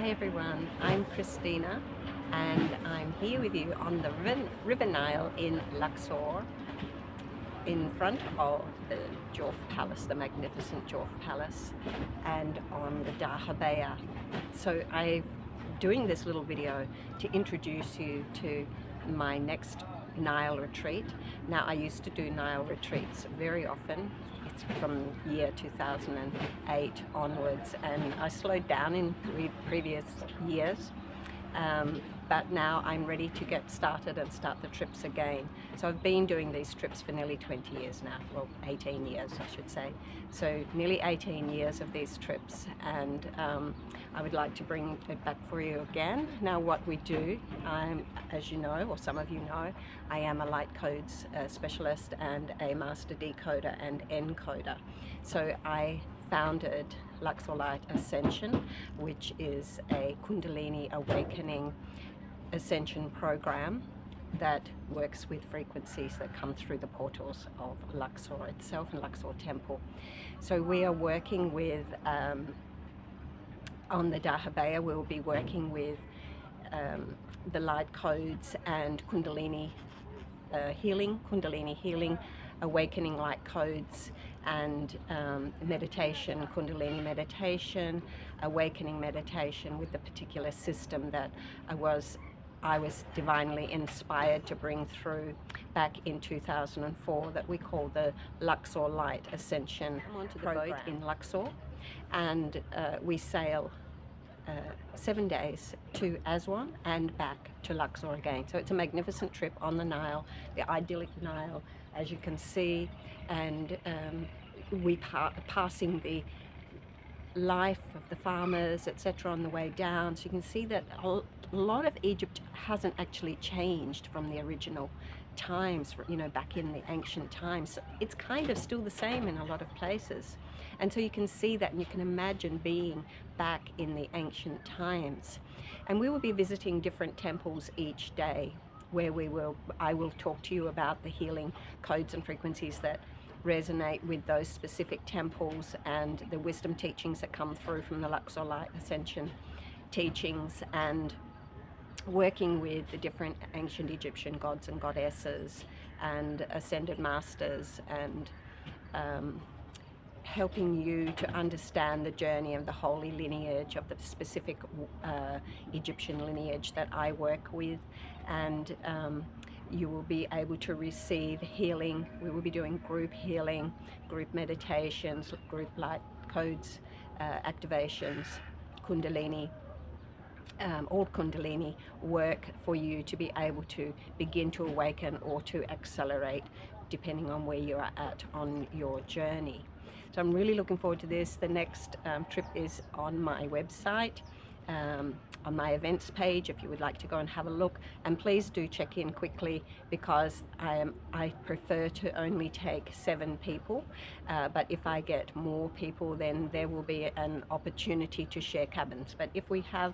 Hi everyone, I'm Christina and I'm here with you on the River Nile in Luxor, in front of the Jorf Palace, the magnificent Jorf Palace, and on the Dahabeya. So I'm doing this little video to introduce you to my next Nile retreat. Now, I used to do Nile retreats very often. It's from year 2008 onwards, and I slowed down in previous years. But now I'm ready to get started and start the trips again. So I've been doing these trips for nearly 20 years now, well 18 years I should say. So nearly 18 years of these trips, and I would like to bring it back for you again. Now what we do, as you know, or some of you know, I am a light codes specialist and a Master Decoder and Encoder. So I founded Luxor Light Ascension, which is a Kundalini awakening ascension program that works with frequencies that come through the portals of Luxor itself and Luxor Temple. So we are working with, on the Dahabeya, we'll be working with the light codes and Kundalini healing, awakening light codes, and meditation, Kundalini meditation, awakening meditation, with the particular system that I was divinely inspired to bring through back in 2004, that we call the Luxor Light Ascension program. Boat in Luxor, and we sail 7 days to Aswan and back to Luxor again. So it's a magnificent trip on the Nile, the idyllic Nile, as you can see, and we passing the life of the farmers, etc., on the way down. So you can see that a lot of Egypt hasn't actually changed from the original times, you know, back in the ancient times. So it's kind of still the same in a lot of places. And so you can see that, and you can imagine being back in the ancient times. And we will be visiting different temples each day, where I will talk to you about the healing codes and frequencies that resonate with those specific temples, and the wisdom teachings that come through from the Luxor Light Ascension teachings, and working with the different ancient Egyptian gods and goddesses and ascended masters, and helping you to understand the journey of the holy lineage, of the specific Egyptian lineage that I work with. And you will be able to receive healing. We will be doing group healing, group meditations, group light codes, activations, Kundalini, all Kundalini work for you to be able to begin to awaken or to accelerate, depending on where you are at on your journey. So I'm really looking forward to this. The next trip is on my website, on my events page, if you would like to go and have a look. And please do check in quickly, because I prefer to only take 7 people, but if I get more people, then there will be an opportunity to share cabins. But if we have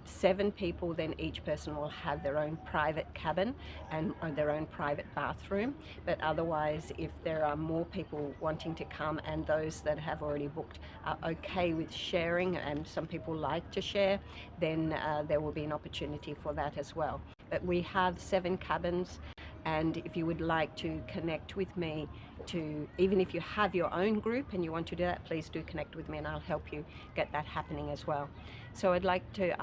7 people, then each person will have their own private cabin and their own private bathroom. But otherwise, if there are more people wanting to come, and those that have already booked are okay with sharing, and some people like to share, then there will be an opportunity for that as well. But we have 7 cabins, and if you would like to connect with me, even if you have your own group and you want to do that, please do connect with me and I'll help you get that happening as well. So I'd like to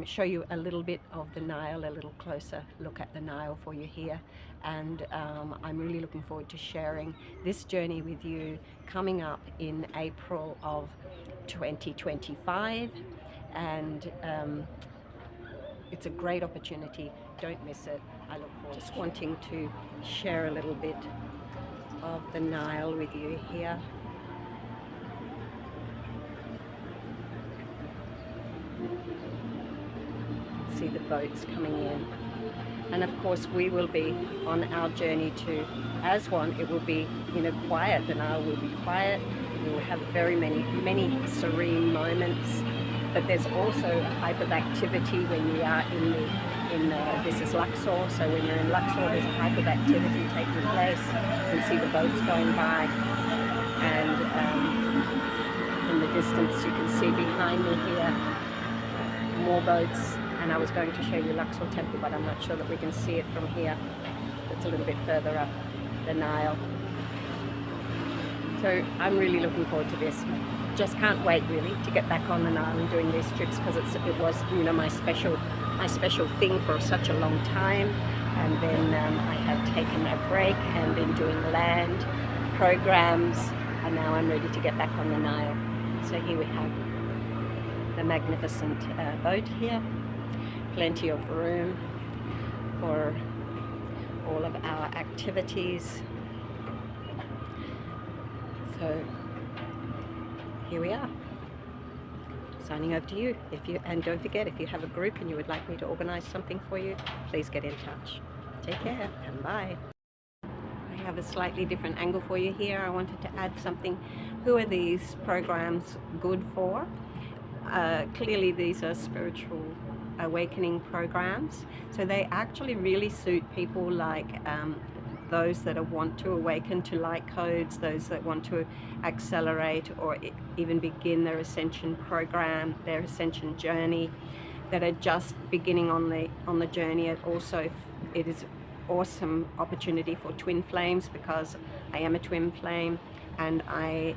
show you a little bit of the Nile, a little closer look at the Nile for you here. And I'm really looking forward to sharing this journey with you, coming up in April of 2025. And it's a great opportunity. Don't miss it. I look forward. Just wanting to share a little bit of the Nile with you here. See the boats coming in. And of course we will be on our journey to Aswan. It will be, you know, quiet. The Nile will be quiet. We will have very many serene moments. But there's also a type of activity when we are this is Luxor, so when you're in Luxor, there's a type of activity taking place. You can see the boats going by, and in the distance you can see behind me here more boats, and I was going to show you Luxor Temple, but I'm not sure that we can see it from here. It's a little bit further up the Nile. So I'm really looking forward to this. Just can't wait really to get back on the Nile and doing these trips, because it was, you know, my special thing for such a long time. And then I have taken a break and been doing land programs, and now I'm ready to get back on the Nile. So here we have the magnificent boat here, plenty of room for all of our activities. So here we are, signing over to you. And don't forget, if you have a group and you would like me to organize something for you, please get in touch. Take care and bye. I have a slightly different angle for you here. I wanted to add something. Who are these programs good for? Clearly these are spiritual awakening programs, so they actually really suit people like those that want to awaken to light codes, those that want to accelerate or even begin their ascension program, their ascension journey, that are just beginning on the journey. It is awesome opportunity for twin flames, because I am a twin flame and I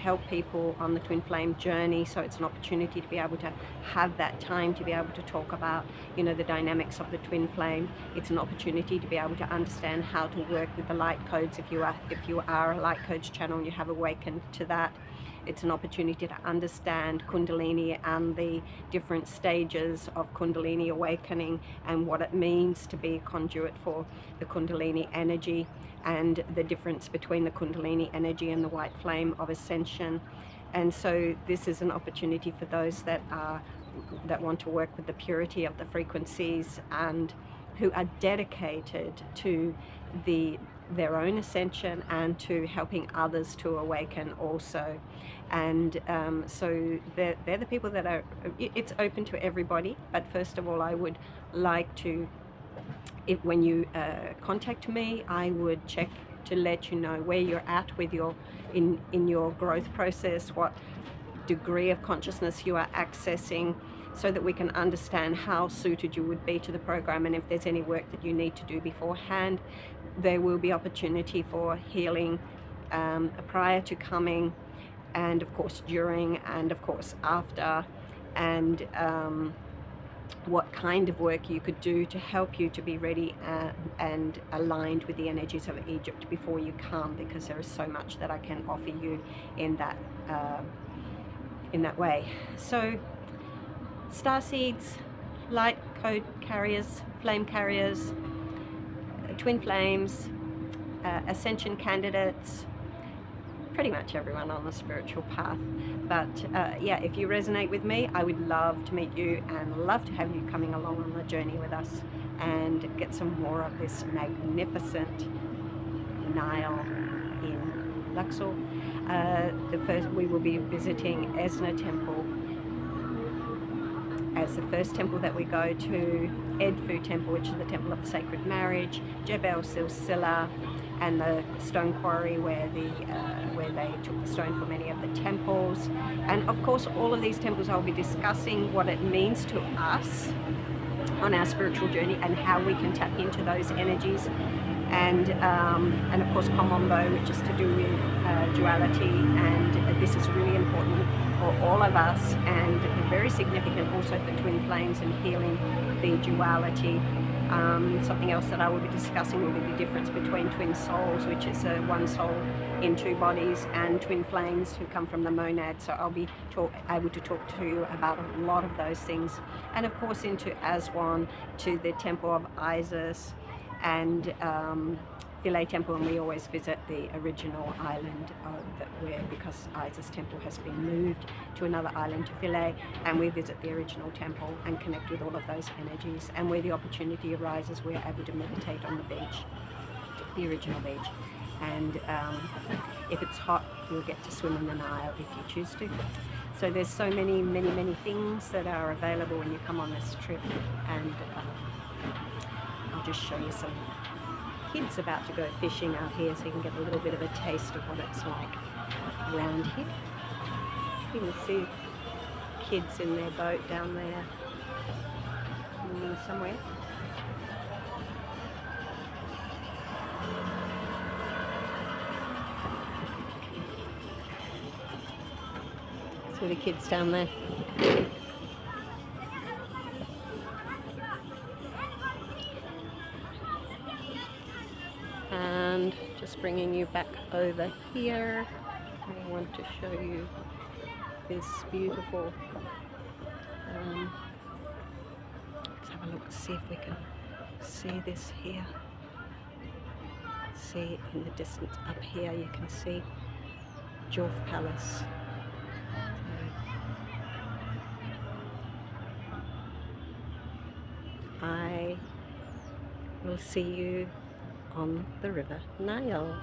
help people on the twin flame journey. So it's an opportunity to be able to have that time to be able to talk about, you know, the dynamics of the twin flame. It's an opportunity to be able to understand how to work with the light codes if you are a light codes channel and you have awakened to that. It's an opportunity to understand Kundalini and the different stages of Kundalini awakening and what it means to be a conduit for the Kundalini energy, and the difference between the Kundalini energy and the white flame of ascension. And so this is an opportunity for those that want to work with the purity of the frequencies and who are dedicated to their own ascension and to helping others to awaken also. And so they're the people that are, it's open to everybody, but first of all I would like to, when you contact me, I would check to let you know where you're at with in your growth process, what degree of consciousness you are accessing, so that we can understand how suited you would be to the program, and if there's any work that you need to do beforehand. There will be opportunity for healing prior to coming, and of course during, and of course after, and what kind of work you could do to help you to be ready and aligned with the energies of Egypt before you come, because there is so much that I can offer you in that way. So star seeds, light code carriers, flame carriers, twin flames, ascension candidates, pretty much everyone on the spiritual path. But yeah, if you resonate with me, I would love to meet you and love to have you coming along on the journey with us and get some more of this magnificent Nile in Luxor. We will be visiting Esna Temple as the first temple that we go to, Edfu Temple, which is the Temple of the Sacred Marriage, Jebel Silsila, and the stone quarry where they took the stone for many of the temples. And of course all of these temples I'll be discussing what it means to us on our spiritual journey and how we can tap into those energies, and of course Komombo, which is to do with duality, and this is really important for all of us and very significant also for twin flames and healing the duality. Something else that I will be discussing will be the difference between twin souls, which is one soul in two bodies, and twin flames who come from the monad. So I'll be able to talk to you about a lot of those things, and of course into Aswan, to the temple of Isis, and Philae Temple, and we always visit the original island because Isis Temple has been moved to another island, to Philae, and we visit the original temple and connect with all of those energies. And where the opportunity arises, we're able to meditate on the beach, the original beach. And if it's hot, you'll get to swim in the Nile if you choose to. So there's so many things that are available when you come on this trip, and I'll just show you some kids about to go fishing out here so you can get a little bit of a taste of what it's like around here. You can see kids in their boat down there. somewhere. See the kids down there. And just bringing you back over here, I want to show you this beautiful, let's have a look, see if we can see this here. See in the distance up here, you can see Jorf Palace. I will see you on the River Nile.